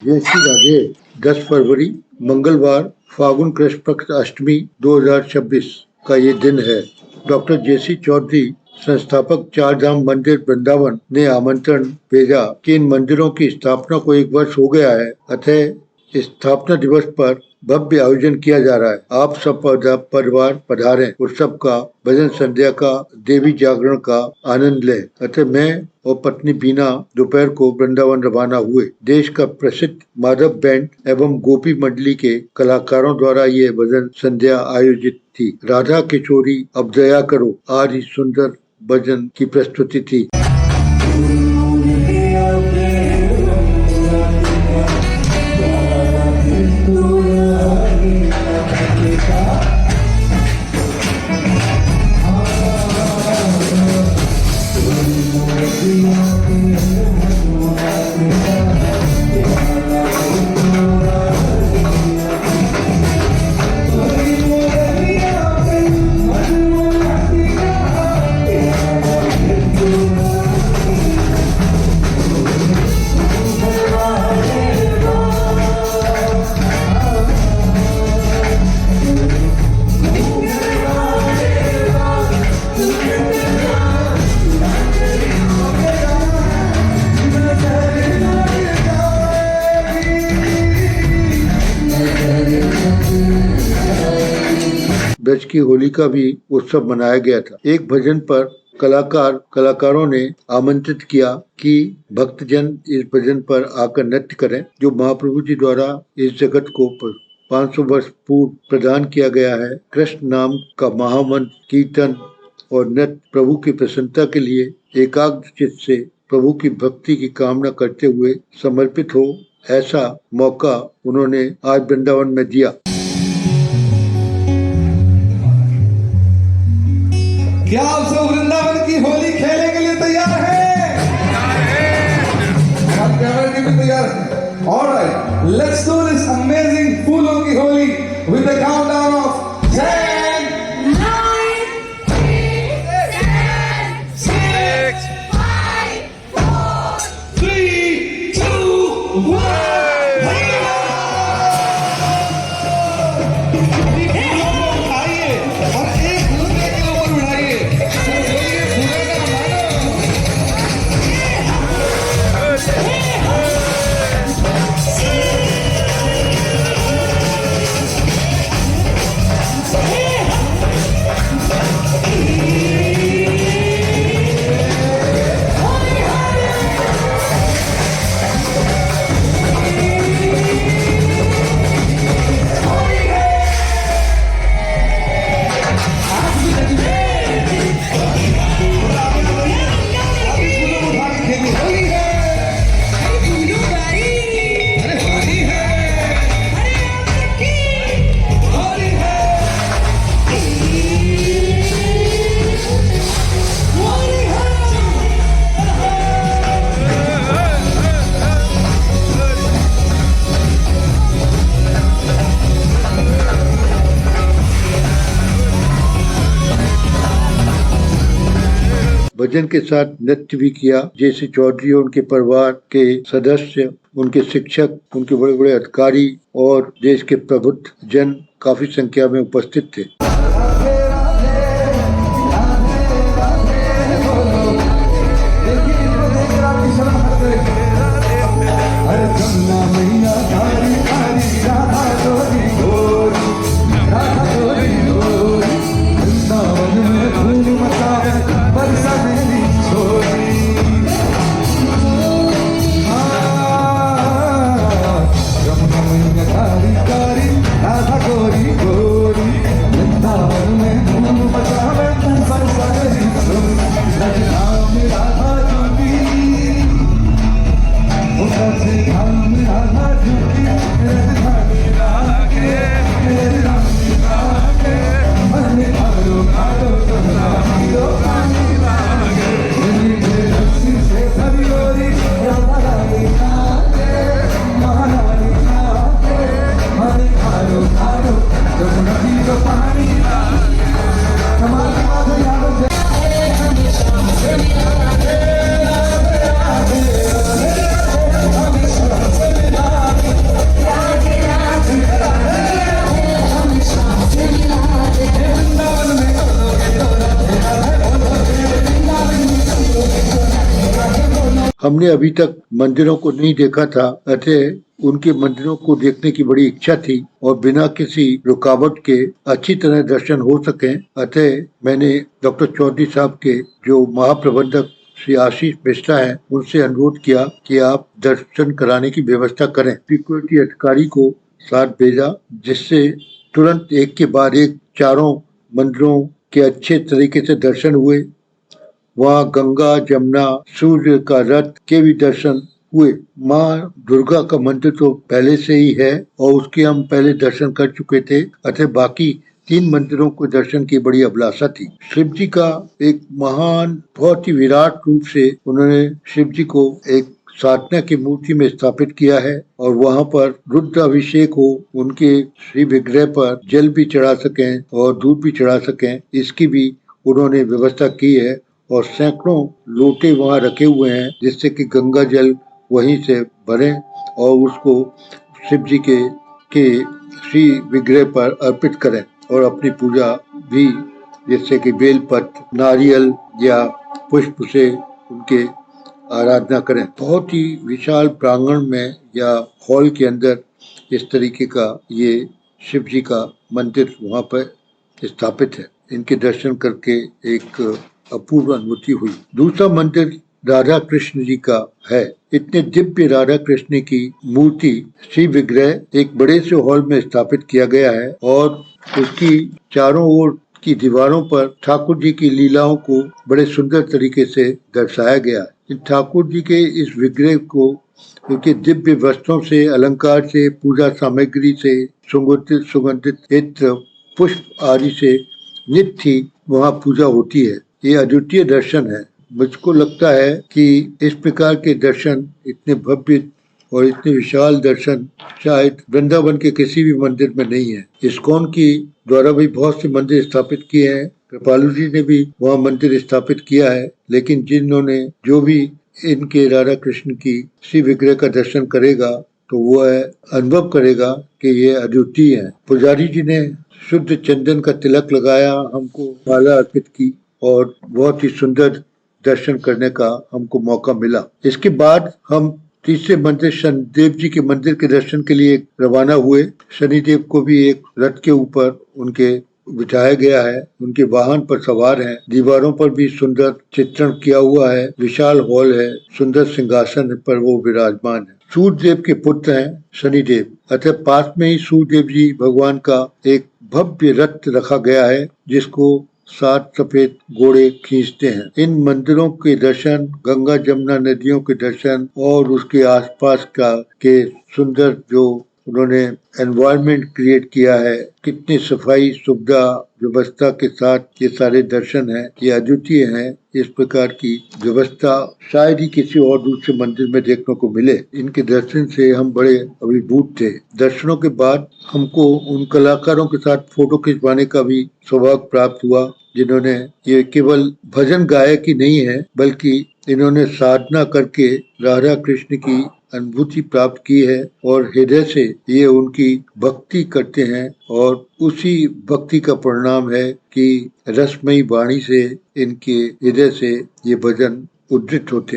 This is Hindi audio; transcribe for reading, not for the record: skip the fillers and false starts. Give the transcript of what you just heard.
जय श्री राधे। 10 फरवरी मंगलवार फागुन कृष्ण पक्ष अष्टमी 2026 का ये दिन है। डॉक्टर जेसी चौधरी संस्थापक चार धाम मंदिर वृंदावन ने आमंत्रण भेजा कि इन मंदिरों की स्थापना को 1 वर्ष हो गया है, अतः स्थापना दिवस पर भव्य आयोजन किया जा रहा है। आप सब परिवार पधारें, उत्सव का, भजन संध्या का, देवी जागरण का आनंद लें। अतः मैं और पत्नी बीना दोपहर को वृंदावन रवाना हुए। देश का प्रसिद्ध माधव बैंड एवं गोपी मंडली के कलाकारों द्वारा ये भजन संध्या आयोजित थी। राधा किशोरी अब दया करो आज इस सुंदर भजन की प्रस्तुति थी। ब्रज की होली का भी उत्सव मनाया गया था। एक भजन पर कलाकारों ने आमंत्रित किया कि भक्तजन इस भजन पर आकर नृत्य करें, जो महाप्रभु जी द्वारा इस जगत को 500 वर्ष पूर्व प्रदान किया गया है। कृष्ण नाम का महामंत्र, कीर्तन और नृत्य प्रभु की प्रसन्नता के लिए एकाग्र चित्त से प्रभु की भक्ति की कामना करते हुए समर्पित हो, ऐसा मौका उन्होंने आज वृंदावन में दिया। क्या आप सब वृंदावन की होली खेलने के लिए तैयार हैं? आप कैमरे के भी तैयार हैं? Alright, let's do this amazing फूलों की Holi with the countdown of 10, 9, 8, 7, 6, 5, 4, 3, 2, 1। भजन के साथ नृत्य भी किया। जेसी चौधरी और उनके परिवार के सदस्य, उनके शिक्षक, उनके बड़े बड़े अधिकारी और देश के प्रबुद्ध जन काफी संख्या में उपस्थित थे। हमने अभी तक मंदिरों को नहीं देखा था, अतः उनके मंदिरों को देखने की बड़ी इच्छा थी और बिना किसी रुकावट के अच्छी तरह दर्शन हो सके, अतः मैंने डॉक्टर चौधरी साहब के जो महाप्रबंधक श्री आशीष मिश्रा हैं उनसे अनुरोध किया कि आप दर्शन कराने की व्यवस्था करें। सिक्योरिटी अधिकारी को साथ भेजा, जिससे तुरंत एक के बाद एक चारों मंदिरों के अच्छे तरीके से दर्शन हुए। वहाँ गंगा, जमुना, सूर्य का रथ के भी दर्शन हुए। माँ दुर्गा का मंदिर तो पहले से ही है और उसके हम पहले दर्शन कर चुके थे, अतः बाकी 3 मंदिरों को दर्शन की बड़ी अभिलाषा थी। शिव जी का एक महान, बहुत ही विराट रूप से उन्होंने शिव जी को एक साधना की मूर्ति में स्थापित किया है और वहाँ पर रुद्र अभिषेक हो, उनके श्री विग्रह पर जल भी चढ़ा सकें और दूध भी चढ़ा सकें, इसकी भी उन्होंने व्यवस्था की है और सैकड़ों लोटे वहाँ रखे हुए हैं, जिससे कि गंगा जल वहीं से भरें और उसको शिव जी के श्री विग्रह पर अर्पित करें और अपनी पूजा भी, जैसे कि बेलपत्र, नारियल या पुष्प से उनके आराधना करें। बहुत ही विशाल प्रांगण में या हॉल के अंदर इस तरीके का ये शिव जी का मंदिर वहाँ पर स्थापित है। इनके दर्शन करके एक अपूर्व अनुभूति हुई। दूसरा मंदिर राधा कृष्ण जी का है। इतने दिव्य राधा कृष्ण की मूर्ति, श्री विग्रह एक बड़े से हॉल में स्थापित किया गया है और उसकी चारों ओर की दीवारों पर ठाकुर जी की लीलाओं को बड़े सुंदर तरीके से दर्शाया गया है। ठाकुर जी के इस विग्रह को उनके दिव्य वस्त्रों से, अलंकार से, पूजा सामग्री से, सुगंधित इत्र, पुष्प आदि से नित्य ही वहाँ पूजा होती है। ये अद्वितीय दर्शन है। मुझको लगता है कि इस प्रकार के दर्शन, इतने भव्य और इतने विशाल दर्शन शायद वृंदावन के किसी भी मंदिर में नहीं है। इस्कॉन की द्वारा भी बहुत से मंदिर स्थापित किए हैं, कृपालु जी ने भी वहाँ मंदिर स्थापित किया है, लेकिन जिन्होंने जो भी इनके राधा कृष्ण की श्री विग्रह का दर्शन करेगा तो वह अनुभव करेगा कि ये अद्वितीय है। पुजारी जी ने शुद्ध चंदन का तिलक लगाया, हमको माला अर्पित की और बहुत ही सुंदर दर्शन करने का हमको मौका मिला। इसके बाद हम तीसरे मंदिर शनिदेव जी के मंदिर के दर्शन के लिए रवाना हुए। शनिदेव को भी एक रथ के ऊपर उनके बिठाया गया है, उनके वाहन पर सवार हैं। दीवारों पर भी सुंदर चित्रण किया हुआ है। विशाल हॉल है, सुंदर सिंहासन पर वो विराजमान है। सूर्यदेव के पुत्र हैं शनिदेव, अतः पास में ही सूर्यदेव जी भगवान का एक भव्य रथ रखा गया है, जिसको 7 सफेद घोड़े खींचते हैं। इन मंदिरों के दर्शन, गंगा जमुना नदियों के दर्शन और उसके आसपास का के सुंदर जो उन्होंने एनवायरनमेंट क्रिएट किया है, कितनी सफाई सुविधा व्यवस्था के साथ ये सारे दर्शन हैं, ये अद्वितीय हैं। इस प्रकार की व्यवस्था शायद ही किसी और दूसरे मंदिर में देखने को मिले। इनके दर्शन से हम बड़े अभिभूत थे। दर्शनों के बाद हमको उन कलाकारों के साथ फोटो खिंचवाने का भी सौभाग्य प्राप्त हुआ, जिन्होंने ये केवल भजन गायक ही नहीं है, बल्कि इन्होंने साधना करके राधा कृष्ण की अनुभूति प्राप्त की है और हृदय से ये उनकी भक्ति करते हैं और उसी भक्ति का परिणाम है कि रसमयी वाणी से, इनके हृदय से ये भजन उद्धृत होते हैं।